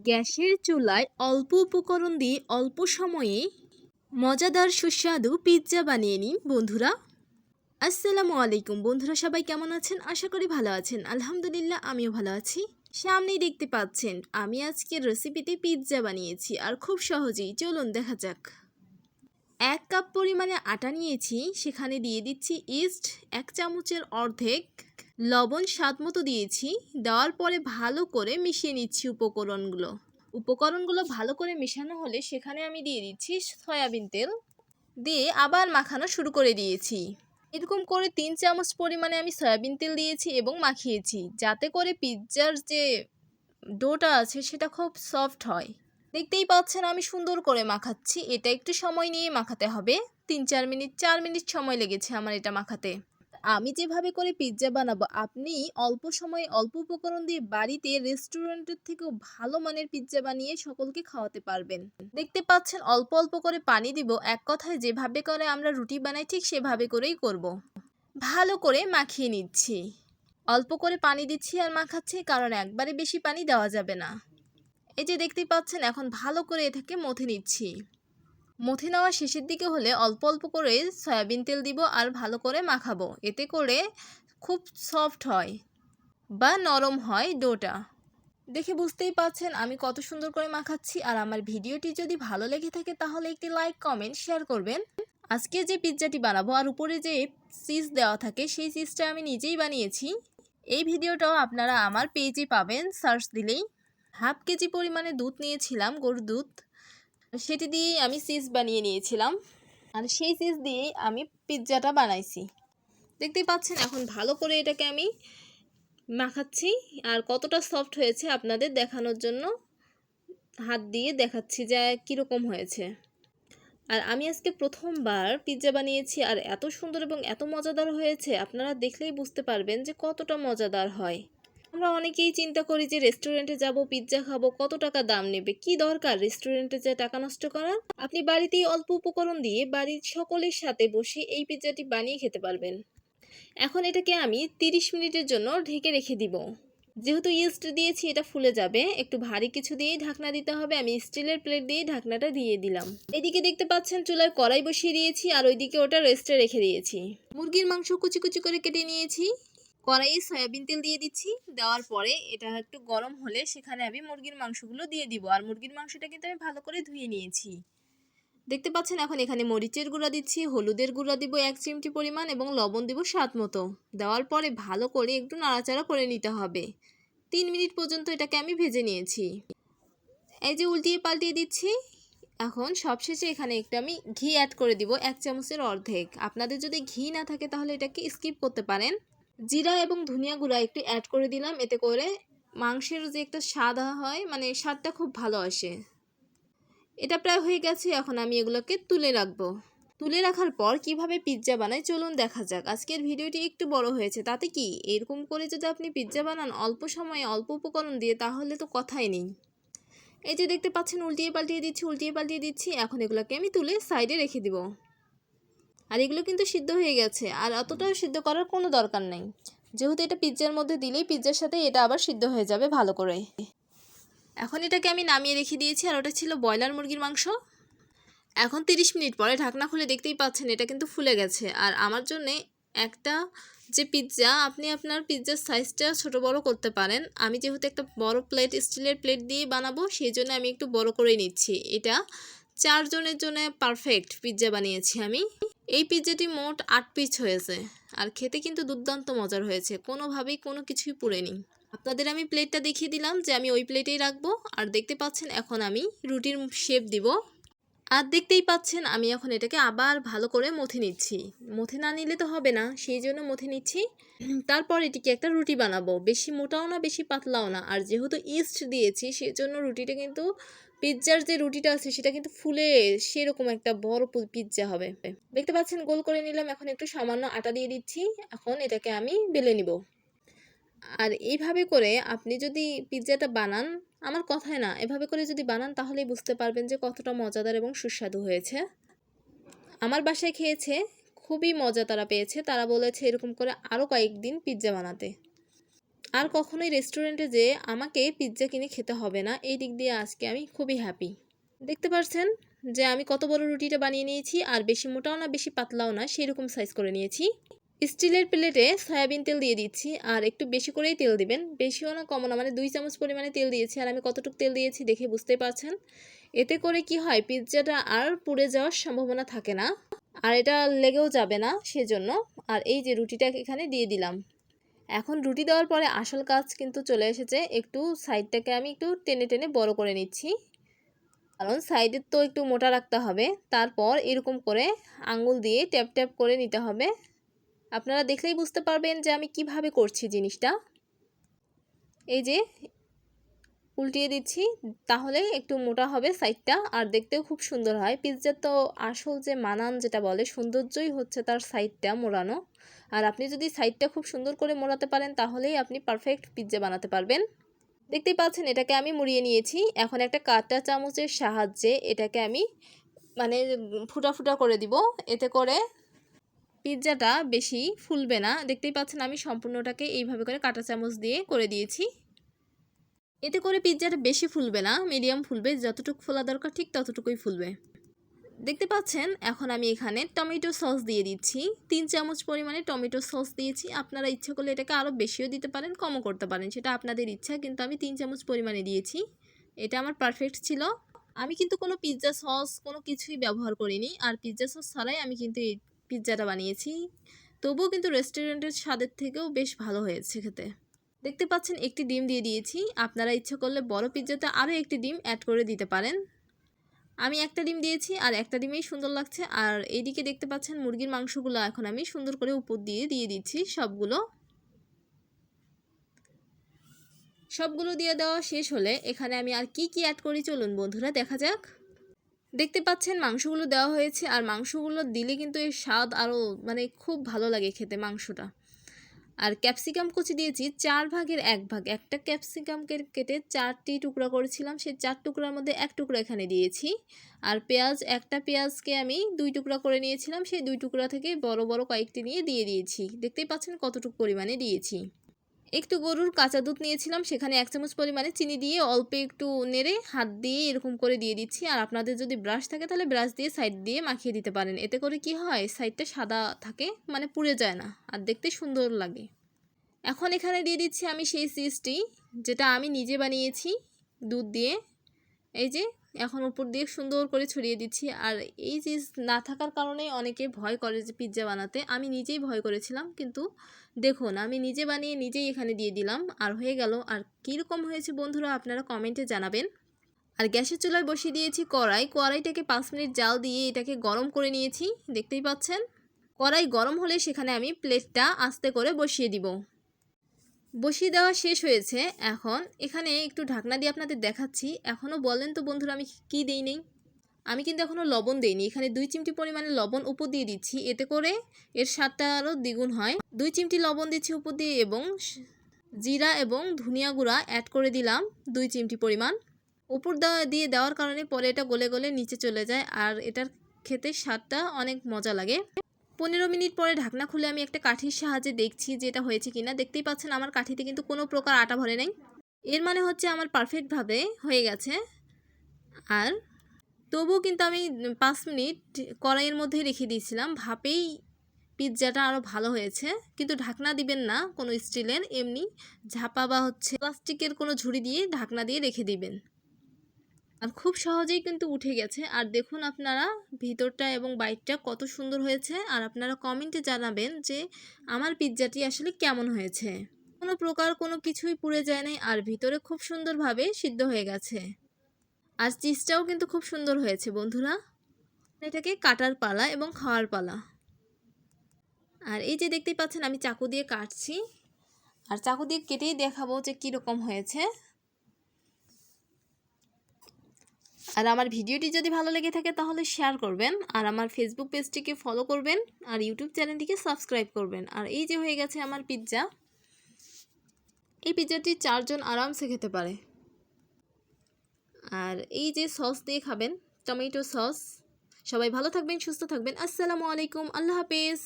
গ্যাসের চুলায় অল্প উপকরণ দিয়ে অল্প সময়ে মজাদার সুস্বাদু পিৎজা বানিয়ে নিন বন্ধুরা। আসসালামু আলাইকুম বন্ধুরা, সবাই কেমন আছেন? আশা করি ভালো আছেন। আলহামদুলিল্লাহ, আমিও ভালো আছি। সামনেই দেখতে পাচ্ছেন আমি আজকের রেসিপিতে পিৎজা বানিয়েছি, আর খুব সহজেই। চলুন দেখা যাক। 1 কাপ পরিমাণে আটা নিয়েছি, সেখানে দিয়ে দিচ্ছি ইস্ট 1 চামচের অর্ধেক, লবণ স্বাদ মতো দিয়েছি। দেওয়ার পরে ভালো করে মিশিয়ে নিচ্ছি উপকরণগুলো ভালো করে মেশানো হলে সেখানে আমি দিয়ে দিচ্ছি সয়াবিন তেল, দিয়ে আবার মাখানো শুরু করে দিয়েছি। এরকম করে 3 চামচ পরিমাণে আমি সয়াবিন তেল দিয়েছি এবং মাখিয়েছি, যাতে করে পিৎজার যে ডোটা আছে সেটা খুব সফট হয়। দেখতেই পাচ্ছেন আমি সুন্দর করে মাখাচ্ছি। এটা একটু সময় নিয়ে মাখাতে হবে। 4 মিনিট সময় লেগেছে আমার এটা মাখাতে। আমি যেভাবে করে পিৎজা বানাবো, আপনি অল্প সময়ে অল্প উপকরণ দিয়ে বাড়িতে রেস্টুরেন্টের থেকেও ভালো মানের পিৎজা বানিয়ে সকলকে খাওয়াতে পারবেন। দেখতে পাচ্ছেন অল্প অল্প করে পানি দিব। এক কথায় যেভাবে করে আমরা রুটি বানাই ঠিক সেভাবে করেই করব। ভালো করে মাখিয়ে নিচ্ছি। অল্প করে পানি দিচ্ছি আর মাখাচ্ছি, কারণ একবারে বেশি পানি দেওয়া যাবে না। এই যে দেখতেই পাচ্ছেন, এখন ভালো করে এটাকে মথে নিচ্ছি। মথে নেওয়া শেষের দিকে হলে অল্প অল্প করে সয়াবিন তেল দিব আর ভালো করে মাখাবো। এতে করে খুব সফট হয় বা নরম হয় ডোটা। দেখে বুঝতেই পারছেন আমি কত সুন্দর করে মাখাচ্ছি। আর আমার ভিডিওটি যদি ভালো লেগে থাকে তাহলে একটি লাইক, কমেন্ট, শেয়ার করবেন। আজকে যে পিৎজাটি বানাবো আর উপরে যে চিজ দেওয়া থাকে সেই চিজটা আমি নিজেই বানিয়েছি। এই ভিডিওটাও আপনারা আমার পেজে পাবেন, সার্চ দিলেই। হাফ কেজি পরিমাণে দুধ নিয়েছিলাম, গরুর দুধ। সেটি দিয়েই আমি চিজ বানিয়ে নিয়েছিলাম, আর সেই চিজ দিয়েই আমি পিৎজাটা বানাইছি। দেখতেই পাচ্ছেন এখন ভালো করে এটাকে আমি মাখাচ্ছি। আর কতটা সফট হয়েছে আপনাদের দেখানোর জন্য হাত দিয়ে দেখাচ্ছি যে কীরকম হয়েছে। আর আমি আজকে প্রথমবার পিৎজা বানিয়েছি, আর এত সুন্দর এবং এত মজাদার হয়েছে, আপনারা দেখলেই বুঝতে পারবেন যে কতটা মজাদার হয়। আমরা অনেকেই চিন্তা করি যে রেস্টুরেন্টে যাব, পিৎজা খাবো, কত টাকা দাম নেবে, কি দরকার রেস্টুরেন্টে যে টাকা নষ্ট করার। আপনি বাড়িতেই অল্প উপকরণ দিয়ে বাড়ির সকলের সাথে বসে এই পিৎজাটি বানিয়ে খেতে পারবেন। এখন এটাকে আমি 30 মিনিটের জন্য ঢেকে রেখে দিব। যেহেতু ইস্ট দিয়েছি এটা ফুলে যাবে, একটু ভারী কিছু দিয়েই ঢাকনা দিতে হবে। আমি স্টিলের প্লেট দিয়ে ঢাকনাটা দিয়ে দিলাম। এদিকে দেখতে পাচ্ছেন চুলায় কড়াই বসিয়ে দিয়েছি, আর ওইদিকে ওটা রেস্টে রেখে দিয়েছি। মুরগির মাংস কুচি কুচি করে কেটে নিয়েছি। কড়াইয়ে সয়াবিন তেল দিয়ে দিচ্ছি। দেওয়ার পরে এটা একটু গরম হলে সেখানে আমি মুরগির মাংসগুলো দিয়ে দিব। আর মুরগির মাংসটা কিন্তু আমি ভালো করে ধুয়ে নিয়েছি। দেখতে পাচ্ছেন এখন এখানে মরিচের গুঁড়া দিচ্ছি, হলুদের গুঁড়া দিব 1 চিমটি পরিমাণ এবং লবণ দিব স্বাদ মতো। দেওয়ার পরে ভালো করে একটু নাড়াচাড়া করে নিতে হবে। 3 মিনিট পর্যন্ত এটাকে আমি ভেজে নিয়েছি। এই যে উল্টিয়ে পাল্টিয়ে দিচ্ছি। এখন সবশেষে এখানে একটু আমি ঘি অ্যাড করে দিব 1 চামচের অর্ধেক। আপনাদের যদি ঘি না থাকে তাহলে এটাকে স্কিপ করতে পারেন। জিরা এবং ধনিয়া গুঁড়া একটু অ্যাড করে দিলাম, এতে করে মাংসের যে একটা স্বাদ হয়, মানে স্বাদটা খুব ভালো আসে। এটা প্রায় হয়ে গেছে, এখন আমি এগুলোকে তুলে রাখবো। তুলে রাখার পর কিভাবে পিৎজা বানাই চলুন দেখা যাক। আজকের ভিডিওটি একটু বড় হয়েছে, তাতে কি, এরকম করে যদি আপনি পিৎজা বানান অল্প সময়ে অল্প উপকরণ দিয়ে, তাহলে তো কথাই নেই। এই যে দেখতে পাচ্ছেন উল্টিয়ে পাল্টিয়ে দিচ্ছি। এখন এগুলোকে আমি তুলে সাইডে রেখে দিব। আর এগুলো কিন্তু সিদ্ধ হয়ে গেছে, আর অতটাও সিদ্ধ করার কোনো দরকার নেই, যেহেতু এটা পিৎজার মধ্যে দিলেই পিৎজার সাথে এটা আবার সিদ্ধ হয়ে যাবে ভালো করে। এখন এটাকে আমি নামিয়ে রেখে দিয়েছি, আর ওটা ছিল ব্রয়লার মুরগির মাংস। এখন 30 মিনিট পরে ঢাকনা খুলে দেখতেই পাচ্ছেন এটা কিন্তু ফুলে গেছে। আর আমার জন্যে একটা যে পিৎজা, আপনি আপনার পিৎজার সাইজটা ছোট বড় করতে পারেন। আমি যেহেতু একটা বড় প্লেট, স্টিলের প্লেট দিয়ে বানাবো, সেই জন্য আমি একটু বড় করে নিচ্ছি। এটা 4 জনের জন্য পারফেক্ট পিৎজা বানিয়েছি আমি। এই পিৎজাটি মোট 8 পিস হয়েছে, আর খেতে কিন্তু দুর্দান্ত মজার হয়েছে, কোনোভাবেই কোনো কিছুই পুড়েনি। আপনাদের আমি প্লেটটা দেখিয়ে দিলাম যে আমি ওই প্লেটেই রাখবো। আর দেখতে পাচ্ছেন এখন আমি রুটির শেপ দিব। আর দেখতেই পাচ্ছেন আমি এখন এটাকে আবার ভালো করে মথে নিচ্ছি। মথে না নিলে তো হবে না, সেই জন্য মথে নিচ্ছি। তারপর এটিকে একটা রুটি বানাবো, বেশি মোটাও না বেশি পাতলাও না। আর যেহেতু ইস্ট দিয়েছি সেজন্য রুটিটা কিন্তু, পিৎজার যে রুটিটা আছে সেটা কিন্তু ফুলে সেরকম একটা বড় পিৎজা হবে। দেখতে পাচ্ছেন গোল করে নিলাম। এখন একটু সামান্য আটা দিয়ে দিচ্ছি। এখন এটাকে আমি বেলে নিব। আর এইভাবে করে আপনি যদি পিৎজাটা বানান, আমার কথায় না, এভাবে করে যদি বানান তাহলেই বুঝতে পারবেন যে কতটা মজাদার এবং সুস্বাদু হয়েছে। আমার বাসায় খেয়েছে, খুবই মজা তারা পেয়েছে। তারা বলেছে এরকম করে আরও কয়েকদিন পিৎজা বানাতে। আর কখনোই রেস্টুরেন্টে যেয়ে আমাকে পিৎজা কিনে খেতে হবে না, এই দিক দিয়ে আজকে আমি খুবই হ্যাপি। দেখতে পাচ্ছেন যে আমি কত বড় রুটিটা বানিয়ে নিয়েছি, আর বেশি মোটাও না বেশি পাতলাও না, সেরকম সাইজ করে নিয়েছি। স্টিলের প্লেটে সয়াবিন তেল দিয়ে দিচ্ছি, আর একটু বেশি করেই তেল দিবেন, বেশিও না কমও না, মানে 2 চামচ পরিমাণে তেল দিয়েছি। আর আমি কতটুকু তেল দিয়েছি দেখে বুঝতে পারছেন। এতে করে কি হয়, পিৎজাটা আর পুড়ে যাওয়ার সম্ভাবনা থাকে না, আর এটা লেগেও যাবে না সেজন্য। আর এই যে রুটিটা এখানে দিয়ে দিলাম। এখন রুটি দেওয়ার পরে আসল কাজ কিন্তু চলে এসেছে, একটু সাইডটাকে আমি একটু টেনে টেনে বড় করে নিচ্ছি, কারণ সাইডে তো একটু মোটা রাখতে হবে। তারপর এরকম করে আঙ্গুল দিয়ে ট্যাপ ট্যাপ করে নিতে হবে। আপনারা দেখলেই বুঝতে পারবেন যে আমি কিভাবে করছি জিনিসটা। এই যে উল্টিয়ে দিচ্ছি, তাহলে একটু মোটা হবে সাইডটা, আর দেখতেও খুব সুন্দর হয়। পিৎজার তো আসল যে মানান যেটা বলে, সৌন্দর্যই হচ্ছে তার সাইডটা মোড়ানো। আর আপনি যদি সাইডটা খুব সুন্দর করে মোড়াতে পারেন তাহলেই আপনি পারফেক্ট পিৎজা বানাতে পারবেন। দেখতেই পাচ্ছেন এটাকে আমি মুড়িয়ে নিয়েছি। এখন একটা কাঁটা চামচের সাহায্যে এটাকে আমি মানে ফুটা ফুটা করে দিব, এতে করে পিৎজাটা বেশি ফুলবে না। দেখতেই পাচ্ছেন আমি সম্পূর্ণটাকে এইভাবে করে কাঁটা চামচ দিয়ে করে দিয়েছি। এতে করে পিৎজাটা বেশি ফুলবে না, মিডিয়াম ফুলবে, যতটুকু ফোলা দরকার ঠিক ততটুকুই ফুলবে। দেখতে পাচ্ছেন এখন আমি এখানে টমেটো সস দিয়ে দিচ্ছি। 3 চামচ পরিমাণে টমেটো সস দিয়েছি। আপনারা ইচ্ছা করলে এটাকে আরও বেশিও দিতে পারেন, কমও করতে পারেন, সেটা আপনাদের ইচ্ছা, কিন্তু আমি 3 চামচ পরিমাণে দিয়েছি। এটা আমার পারফেক্ট ছিল। আমি কিন্তু কোনো পিৎজা সস কোনো কিছুই ব্যবহার করিনি, আর পিৎজা সস ছাড়াই আমি কিন্তু এই পিৎজাটা বানিয়েছি। তবুও কিন্তু রেস্টুরেন্টের স্বাদের থেকেও বেশ ভালো হয়েছে খেতে। দেখতে পাচ্ছেন একটি ডিম দিয়ে দিয়েছি। আপনারা ইচ্ছা করলে বড় পিৎজাতে আরও একটি ডিম অ্যাড করে দিতে পারেন। আমি একটা ডিম দিয়েছি, আর একটা ডিমেই সুন্দর লাগছে। আর এইদিকে দেখতে পাচ্ছেন মুরগির মাংসগুলো এখন আমি সুন্দর করে উপর দিয়ে দিচ্ছি সবগুলো দিয়ে দেওয়া শেষ হলে এখানে আমি আর কি অ্যাড করি চলুন বন্ধুরা দেখা যাক। দেখতে পাচ্ছেন মাংসগুলো দেওয়া হয়েছে, আর মাংসগুলো দিলে কিন্তু এর স্বাদ আরও মানে খুব ভালো লাগে খেতে মাংসটা। আর ক্যাপসিকাম কুচি দিয়েছি 4 ভাগের 1 ভাগ। একটা ক্যাপসিকামকে কেটে 4টি টুকরা করেছিলাম, সেই 4 টুকরার মধ্যে 1 টুকরা এখানে দিয়েছি। আর পেঁয়াজ, একটা পেঁয়াজকে আমি 2 টুকরা করে নিয়েছিলাম, সেই 2 টুকরা থেকে বড় বড় কয়েকটি নিয়ে দিয়ে দিয়েছি। দেখতেই পাচ্ছেন কতটুকু পরিমাণে দিয়েছি। একটু গরুর কাঁচা দুধ নিয়েছিলাম, সেখানে 1 চামচ পরিমাণে চিনি দিয়ে অল্প একটু নেড়ে হাত দিয়ে এরকম করে দিয়ে দিচ্ছি। আর আপনাদের যদি ব্রাশ থাকে তাহলে ব্রাশ দিয়ে সাইড দিয়ে মাখিয়ে দিতে পারেন। এতে করে কি হয়, সাইডটা সাদা থাকে, মানে পুড়ে যায় না, আর দেখতে সুন্দর লাগে। এখন এখানে দিয়ে দিচ্ছি আমি সেই চিজটি, যেটা আমি নিজে বানিয়েছি দুধ দিয়ে। এই যে এখন উপর দিয়ে সুন্দর করে ছড়িয়ে দিচ্ছি। আর এই চিজ না থাকার কারণে অনেকে ভয় করে যে পিৎজা বানাতে, আমি নিজেই ভয় করেছিলাম, কিন্তু দেখুন আমি নিজে বানিয়ে নিজেই এখানে দিয়ে দিলাম, আর হয়ে গেল। আর কীরকম হয়েছে বন্ধুরা আপনারা কমেন্টে জানাবেন। আর গ্যাসের চুলায় বসিয়ে দিয়েছি কড়াইটাকে 5 মিনিট জাল দিয়ে এটাকে গরম করে নিয়েছি। দেখতেই পাচ্ছেন কড়াই গরম হলে সেখানে আমি প্লেটটা আস্তে করে বসিয়ে দিব। বসিয়ে দেওয়া শেষ হয়েছে। এখন এখানে একটু ঢাকনা দিয়ে আপনাদের দেখাচ্ছি। এখনও বলেন তো বন্ধুরা আমি কি দেই নেই? আমি কিন্তু এখনও লবণ দেইনি। এখানে 2 চিমটি পরিমাণে লবণ উপর দিয়ে দিচ্ছি, এতে করে এর স্বাদটা আরও দ্বিগুণ হয়। 2 চিমটি লবণ দিচ্ছি উপর দিয়ে, এবং জিরা এবং ধনিয়া গুঁড়া অ্যাড করে দিলাম 2 চিমটি পরিমাণ। উপর দিয়ে দেওয়ার কারণে পরে এটা গলে গলে নিচে চলে যায়, আর এটার খেতে স্বাদটা অনেক মজা লাগে। 15 মিনিট পরে ঢাকনা খুলে আমি একটা কাঠির সাহায্যে দেখছি যে এটা হয়েছে কিনা। দেখতেই পাচ্ছেন আমার কাঠিতে কিন্তু কোনো প্রকার আটা ভরে নেই, এর মানে হচ্ছে আমার পারফেক্টভাবে হয়ে গেছে। আর তবুও কিন্তু আমি 5 মিনিট কড়াইয়ের মধ্যে রেখে দিয়েছিলাম, ভাপেই পিৎজাটা আরও ভালো হয়েছে। কিন্তু ঢাকনা দিবেন না কোনো স্টিলের, এমনি ঝাপা বা প্লাস্টিকের কোনো ঝুড়ি দিয়ে ঢাকনা দিয়ে রেখে দিবেন। আর খুব সহজেই কিন্তু উঠে গেছে। আর দেখুন আপনারা ভিতরটা এবং বাইরটা কত সুন্দর হয়েছে। আর আপনারা কমেন্টে জানাবেন যে আমার পিৎজাটি আসলে কেমন হয়েছে। কোনো প্রকার কোনো কিছুই পুড়ে যায় নাই, আর ভিতরে খুব সুন্দরভাবে সিদ্ধ হয়ে গেছে। আর চিজটাও কিন্তু খুব সুন্দর হয়েছে বন্ধুরা। এটাকে কাটার পালা এবং খাওয়ার পালা। আর এই যে দেখতেই পাচ্ছেন আমি চাকু দিয়ে কাটছি, আর চাকু দিয়ে কেটেই দেখাবো যে কীরকম হয়েছে। আর আমার ভিডিওটি যদি ভালো লেগে থাকে তাহলে শেয়ার করবেন, আর আমার ফেসবুক পেজটিকে ফলো করবেন, আর ইউটিউব চ্যানেলটিকে সাবস্ক্রাইব করবেন। আর এই যে হয়ে গেছে আমার পিৎজা। এই পিৎজাটি 4 জন আরামসে খেতে পারে। আর এই যে সস দিয়ে খাবেন, টমেটো সস। সবাই ভালো থাকবেন, সুস্থ থাকবেন। আসসালামু আলাইকুম, আল্লাহ হাফেজ।